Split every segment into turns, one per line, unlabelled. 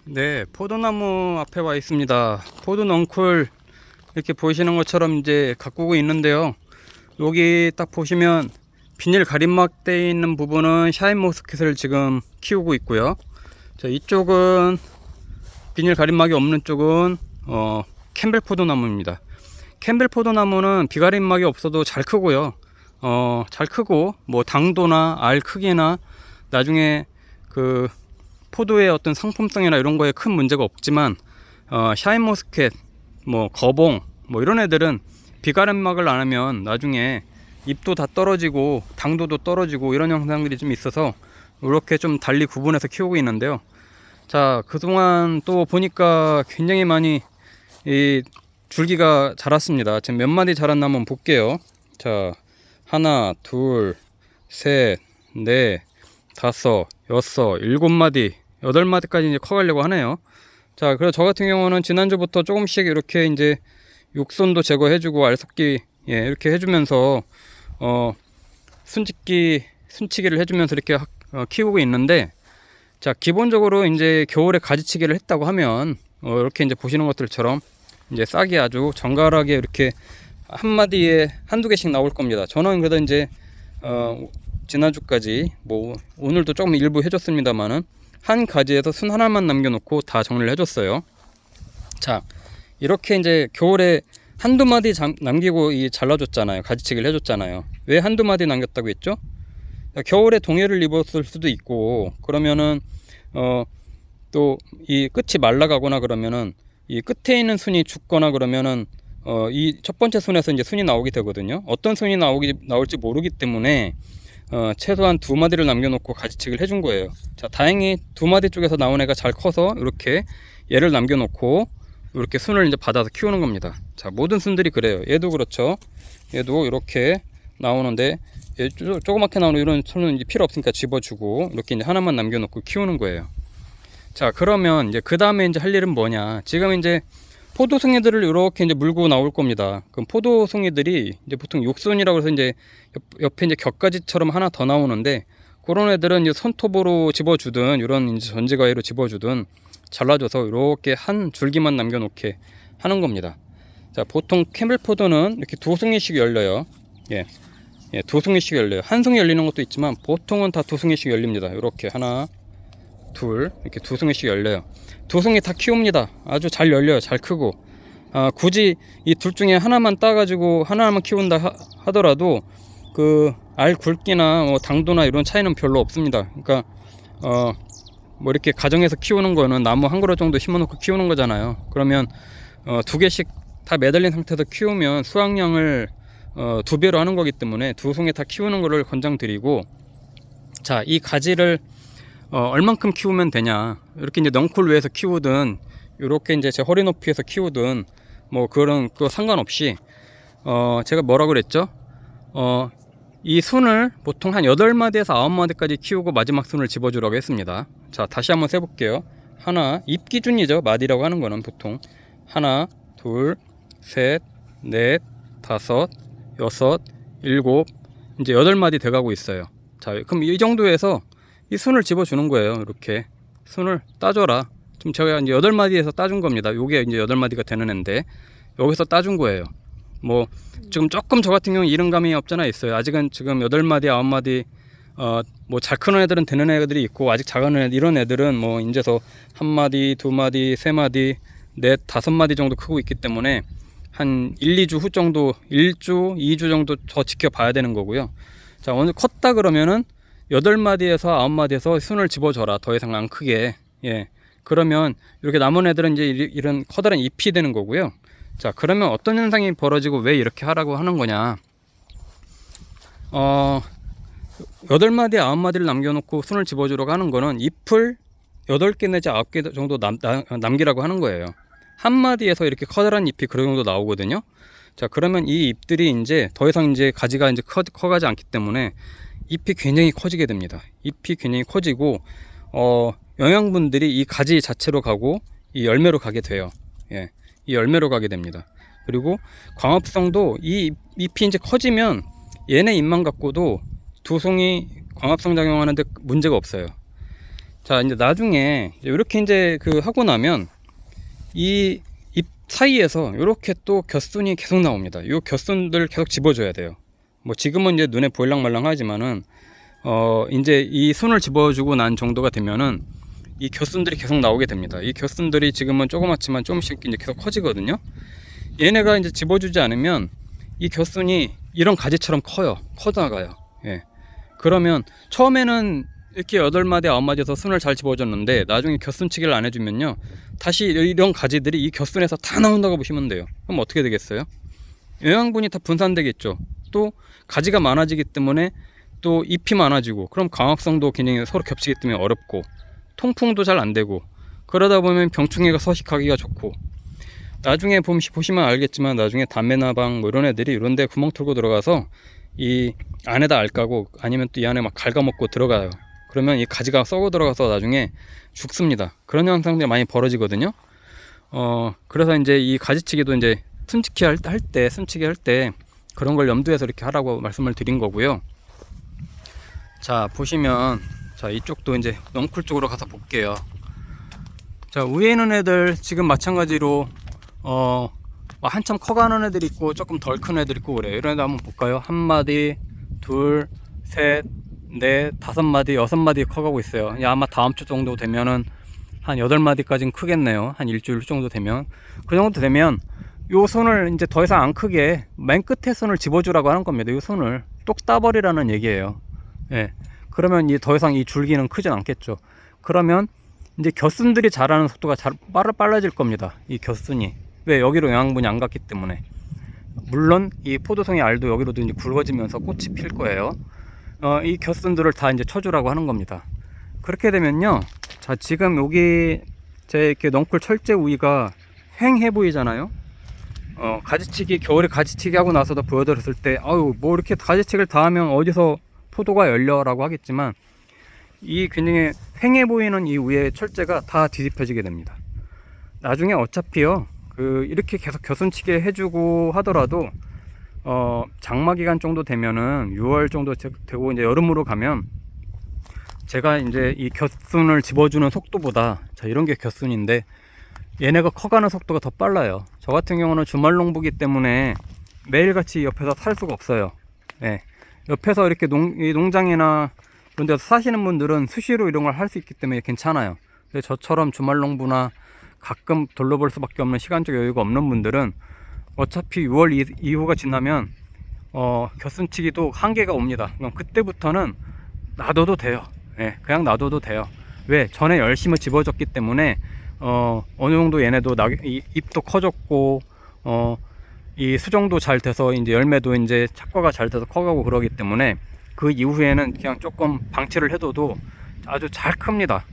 네, 포도나무 앞에 와 있습니다. 포도 넝쿨 이렇게 보시는 것처럼 이제 가꾸고 있는데요. 여기 딱 보시면 비닐 가림막 되어 있는 부분은 샤인머스켓을 지금 키우고 있고요. 자, 이쪽은 비닐 가림막이 없는 쪽은 캠벨 포도나무입니다. 캠벨 포도나무는 비가림막이 없어도 잘 크고요. 잘 크고 뭐 당도나 알 크기나 나중에 그 포도의 어떤 상품성이나 이런 거에 큰 문제가 없지만 샤인머스켓, 뭐 거봉, 뭐 이런 애들은 비가림막을 안 하면 나중에 잎도 다 떨어지고 당도도 떨어지고 이런 현상들이 좀 있어서 이렇게 좀 달리 구분해서 키우고 있는데요. 자, 그동안 또 보니까 굉장히 많이 이 줄기가 자랐습니다. 지금 몇 마디 자랐나 한번 볼게요. 자, 하나, 둘, 셋, 넷, 다섯, 여섯, 일곱 마디, 여덟 마디까지 이제 커가려고 하네요. 자, 그래서 저 같은 경우는 지난주부터 조금씩 이렇게 이제 육손도 제거해주고 알속기 이렇게 해주면서 순치기를 해주면서 이렇게 키우고 있는데, 자, 기본적으로 이제 겨울에 가지치기를 했다고 하면 이렇게 이제 보시는 것들처럼 이제 싹이 아주 정갈하게 이렇게 한 마디에 한두 개씩 나올 겁니다. 저는 그래도 이제 지난주까지 뭐 오늘도 조금 일부 해줬습니다만은 한 가지에서 순 하나만 남겨놓고 다 정리를 해줬어요. 자, 이렇게 이제 겨울에 한두 마디 남기고 잘라줬잖아요. 가지치기를 해줬잖아요. 왜 한두 마디 남겼다고 했죠? 겨울에 동해를 입었을 수도 있고, 그러면은 또 이 끝이 말라가거나 그러면은 이 끝에 있는 순이 죽거나 그러면은 이 첫 번째 순에서 이제 순이 나오게 되거든요. 어떤 순이 나올지 모르기 때문에 최소한 두 마디를 남겨놓고 가지치기를 해준 거예요. 자, 다행히 두 마디 쪽에서 나온 애가 잘 커서 이렇게 얘를 남겨놓고 이렇게 순을 이제 받아서 키우는 겁니다. 자, 모든 순들이 그래요. 얘도 그렇죠. 얘도 이렇게 나오는데 조그맣게 나오는 이런 순은 이제 필요 없으니까 집어주고 이렇게 이제 하나만 남겨놓고 키우는 거예요. 자, 그러면 이제 그 다음에 이제 할 일은 뭐냐? 지금 이제 포도송이들을 이렇게 이제 물고 나올 겁니다. 그럼 포도송이들이 이제 보통 욕순이라고 해서 이제 옆에 이제 격가지처럼 하나 더 나오는데, 그런 애들은 이제 손톱으로 집어주든 이런 이제 전지가위로 집어주든 잘라줘서 이렇게 한 줄기만 남겨놓게 하는 겁니다. 자, 보통 캠벨 포도는 이렇게 두 송이씩 열려요. 두 송이씩 열려요. 한 송이 열리는 것도 있지만 보통은 다 두 송이씩 열립니다. 이렇게 하나, 둘, 이렇게 두 송이씩 열려요. 두 송이 다 키웁니다. 아주 잘 열려요. 잘 크고. 굳이 이 둘 중에 하나만 따가지고 하나만 키운다 하더라도 그 알 굵기나 뭐 당도나 이런 차이는 별로 없습니다. 그러니까 뭐 이렇게 가정에서 키우는 거는 나무 한 그루 정도 심어놓고 키우는 거잖아요. 그러면 두 개씩 다 매달린 상태에서 키우면 수확량을 두 배로 하는 거기 때문에 두 송이 다 키우는 거를 권장드리고, 자, 이 가지를 얼만큼 키우면 되냐, 이렇게 이제 넝쿨 위에서 키우든 이렇게 이제 제 허리 높이에서 키우든 뭐 그런 거 상관없이 제가 뭐라 그랬죠? 이 순을 보통 한 8마디에서 9마디까지 키우고 마지막 순을 집어주라고 했습니다. 자, 다시 한번 세볼게요. 하나, 잎 기준이죠. 마디라고 하는 거는 보통 하나, 둘, 셋, 넷, 다섯, 여섯, 일곱, 이제 8마디 돼가고 있어요. 자, 그럼 이 정도에서 이 순을 집어주는 거예요. 이렇게 순을 따줘라. 지금 제가 이제 8마디에서 따준 겁니다. 요게 이제 8마디가 되는 애인데 여기서 따준 거예요. 뭐 지금 조금 저 같은 경우는 이른감이 없잖아 있어요. 아직은 지금 8마디 9마디 뭐 잘 크는 애들은 되는 애들이 있고, 아직 작은 애들, 이런 애들은 뭐 이제서 한 마디, 두 마디, 세 마디, 넷, 다섯 마디 정도 크고 있기 때문에 한 1, 2주 후 정도, 1주, 2주 정도 더 지켜봐야 되는 거고요. 자, 오늘 컸다 그러면은 8마디에서 9마디에서 순을 집어줘라. 더 이상 안 크게. 그러면 이렇게 남은 애들은 이제 이런 커다란 잎이 되는 거고요. 자, 그러면 어떤 현상이 벌어지고 왜 이렇게 하라고 하는 거냐? 8마디, 9마디를 남겨놓고 순을 집어주라고 하는 거는 잎을 8개 내지 9개 정도 남기라고 하는 거예요. 한 마디에서 이렇게 커다란 잎이 그 정도 나오거든요. 자, 그러면 이 잎들이 이제 더 이상 이제 가지가 이제 커가지 않기 때문에 잎이 굉장히 커지게 됩니다. 잎이 굉장히 커지고 영양분들이 이 가지 자체로 가고 이 열매로 가게 돼요. 이 열매로 가게 됩니다. 그리고 광합성도 이 잎이 이제 커지면 얘네 잎만 갖고도 두 송이 광합성 작용하는데 문제가 없어요. 자, 이제 나중에 이렇게 이제 그 하고 나면 이 잎 사이에서 이렇게 또 곁순이 계속 나옵니다. 이 곁순들 계속 집어줘야 돼요. 뭐 지금은 이제 눈에 보일랑말랑 하지만은 이제 이 순을 집어주고 난 정도가 되면은 이 곁순들이 계속 나오게 됩니다. 이 곁순들이 지금은 조그맣지만 조금씩 이제 계속 커지거든요. 얘네가 이제 집어주지 않으면 이 곁순이 이런 가지처럼 커나가요. 예. 그러면 처음에는 이렇게 8마디 9마디에서 순을 잘 집어줬는데 나중에 곁순치기를 안 해주면요, 다시 이런 가지들이 이 곁순에서 다 나온다고 보시면 돼요. 그럼 어떻게 되겠어요? 영양분이 다 분산되겠죠. 또 가지가 많아지기 때문에 또 잎이 많아지고, 그럼 광합성도 굉장히 서로 겹치기 때문에 어렵고, 통풍도 잘 안되고, 그러다 보면 병충해가 서식하기가 좋고, 나중에 보시면 알겠지만 나중에 담배나방 뭐 이런 애들이 이런데 구멍 뚫고 들어가서 이 안에다 알 까고 아니면 또 이 안에 막 갉아먹고 들어가요. 그러면 이 가지가 썩어 들어가서 나중에 죽습니다. 그런 현상들이 많이 벌어지거든요. 그래서 이제 이 가지치기도 이제 순치기 할 때 그런 걸 염두에서 이렇게 하라고 말씀을 드린 거고요. 자, 보시면, 자, 이쪽도 이제 넝쿨 쪽으로 가서 볼게요. 자, 위에 있는 애들 지금 마찬가지로 한참 커가는 애들 있고 조금 덜 큰 애들 있고 그래요. 이런 애들 한번 볼까요? 한 마디, 둘, 셋, 넷, 5마디, 6마디 커가고 있어요. 아마 다음 주 정도 되면은 한 8마디까지는 크겠네요. 한 일주일 정도 되면. 그 정도 되면 요 손을 이제 더 이상 안 크게 맨 끝에 손을 집어주라고 하는 겁니다. 요 손을 똑 따버리라는 얘기예요. 예. 그러면 더 이상 이 줄기는 크진 않겠죠. 그러면 이제 곁순들이 자라는 속도가 빨라질 겁니다. 이 곁순이. 왜? 여기로 영양분이 안 갔기 때문에. 물론 이 포도송이 알도 여기로도 이제 굵어지면서 꽃이 필 거예요. 이 곁순들을 다 이제 쳐주라고 하는 겁니다. 그렇게 되면요, 자, 지금 여기 제 이렇게 넝쿨 철제 우위가 휑해 보이잖아요. 가지치기, 겨울에 가지치기 하고 나서도 보여드렸을 때, 아유, 뭐 이렇게 가지치기를 다 하면 어디서 포도가 열려라고 하겠지만, 이 굉장히 휑해 보이는 이 위에 철제가 다 뒤집혀지게 됩니다. 나중에 어차피요, 이렇게 계속 겨순치기 해주고 하더라도 장마 기간 정도 되면은 6월 정도 되고 이제 여름으로 가면 제가 이제 이 곁순을 집어주는 속도보다, 자, 이런 게 곁순인데 얘네가 커가는 속도가 더 빨라요. 저 같은 경우는 주말 농부기 때문에 매일같이 옆에서 살 수가 없어요. 네. 옆에서 이렇게 농장이나 그런 데서 사시는 분들은 수시로 이런 걸 할 수 있기 때문에 괜찮아요. 근데 저처럼 주말 농부나 가끔 돌려볼 수밖에 없는 시간적 여유가 없는 분들은 어차피 6월 이후가 지나면 곁순치기도 한계가 옵니다. 그럼 그때부터는 놔둬도 돼요. 네, 그냥 놔둬도 돼요. 왜? 전에 열심히 집어줬기 때문에 어느 정도 얘네도 잎도 커졌고 이 수정도 잘 돼서 이제 열매도 이제 착과가 잘 돼서 커가고 그러기 때문에 그 이후에는 그냥 조금 방치를 해둬도 아주 잘 큽니다.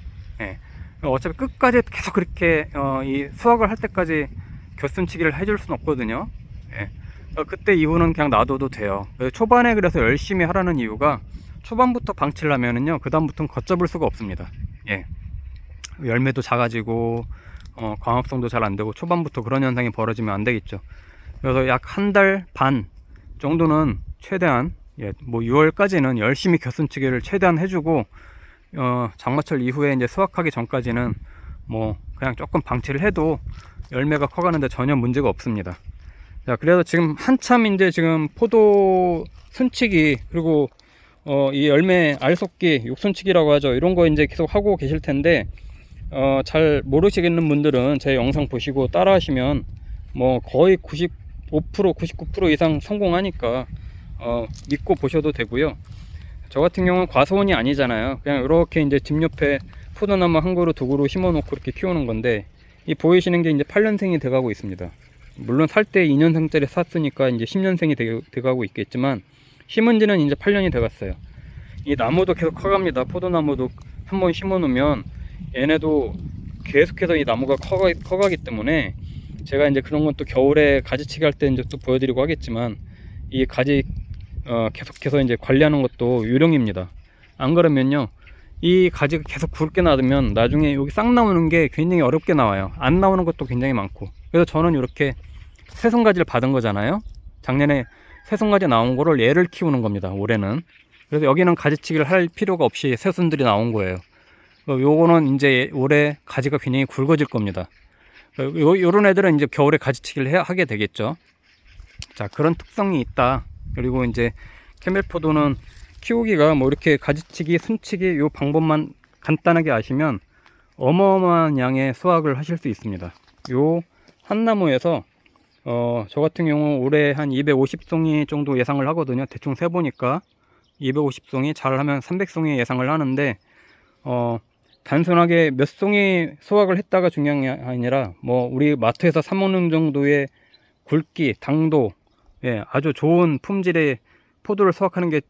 예. 어차피 끝까지 계속 그렇게 이 수확을 할 때까지 곁순치기를 해줄 수는 없거든요. 예. 그때 이후는 그냥 놔둬도 돼요. 초반에 그래서 열심히 하라는 이유가, 초반부터 방치를 하면은요, 그 다음부터는 걷잡을 수가 없습니다. 예. 열매도 작아지고 광합성도 잘 안되고 초반부터 그런 현상이 벌어지면 안 되겠죠. 그래서 약 1달 반 정도는 최대한, 뭐 6월까지는 열심히 곁순치기를 최대한 해주고 장마철 이후에 이제 수확하기 전까지는 뭐 그냥 조금 방치를 해도 열매가 커가는데 전혀 문제가 없습니다. 자, 그래서 지금 한참 이제 지금 포도 순치기, 그리고 이 열매 알속기, 육순치기라고 하죠. 이런 거 이제 계속 하고 계실 텐데 잘 모르시겠는 분들은 제 영상 보시고 따라 하시면 뭐 거의 95%, 99% 이상 성공하니까 믿고 보셔도 되고요. 저 같은 경우는 과수원이 아니잖아요. 그냥 이렇게 이제 집 옆에 포도나무 한 그루 두 그루 심어 놓고 이렇게 키우는 건데, 이 보이시는 게 이제 8년생이 돼가고 있습니다. 물론 살 때 2년생짜리 샀으니까 이제 10년생이 돼가고 있겠지만, 심은 지는 이제 8년이 돼갔어요. 이 나무도 계속 커갑니다. 포도나무도 한번 심어 놓으면 얘네도 계속해서 이 나무가 커가기 때문에, 제가 이제 그런 건 또 겨울에 가지치기 할 때 이제 또 보여드리고 하겠지만, 이 가지 계속해서 이제 관리하는 것도 요령입니다. 안 그러면요, 이 가지가 계속 굵게 놔두면 나중에 여기 싹 나오는 게 굉장히 어렵게 나와요. 안 나오는 것도 굉장히 많고. 그래서 저는 이렇게 새송가지를 받은 거잖아요. 작년에 새송가지 나온 거를 얘를 키우는 겁니다, 올해는. 그래서 여기는 가지치기를 할 필요가 없이 새순들이 나온 거예요. 요거는 이제 올해 가지가 굉장히 굵어질 겁니다. 요런 애들은 이제 겨울에 가지치기를 하게 되겠죠. 자, 그런 특성이 있다. 그리고 이제 캠벨포도는 키우기가 뭐 이렇게 가지치기, 순치기 요 방법만 간단하게 아시면 어마어마한 양의 수확을 하실 수 있습니다. 요 한 나무에서 저 같은 경우 올해 한 250송이 정도 예상을 하거든요. 대충 세보니까 250송이 잘하면 300송이 예상을 하는데 단순하게 몇 송이 수확을 했다가 중요한 게 아니라 뭐 우리 마트에서 사 먹는 정도의 굵기, 당도, 예, 아주 좋은 품질의 포도를 수확하는 게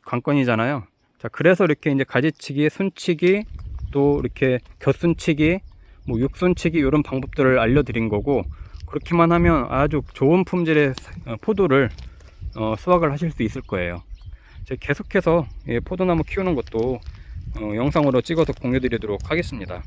관건이잖아요. 자, 그래서 이렇게 이제 가지치기, 순치기, 또 이렇게 곁순치기, 뭐 육순치기 이런 방법들을 알려드린 거고, 그렇게만 하면 아주 좋은 품질의 포도를 수확을 하실 수 있을 거예요. 계속해서 포도나무 키우는 것도 영상으로 찍어서 공유드리도록 하겠습니다.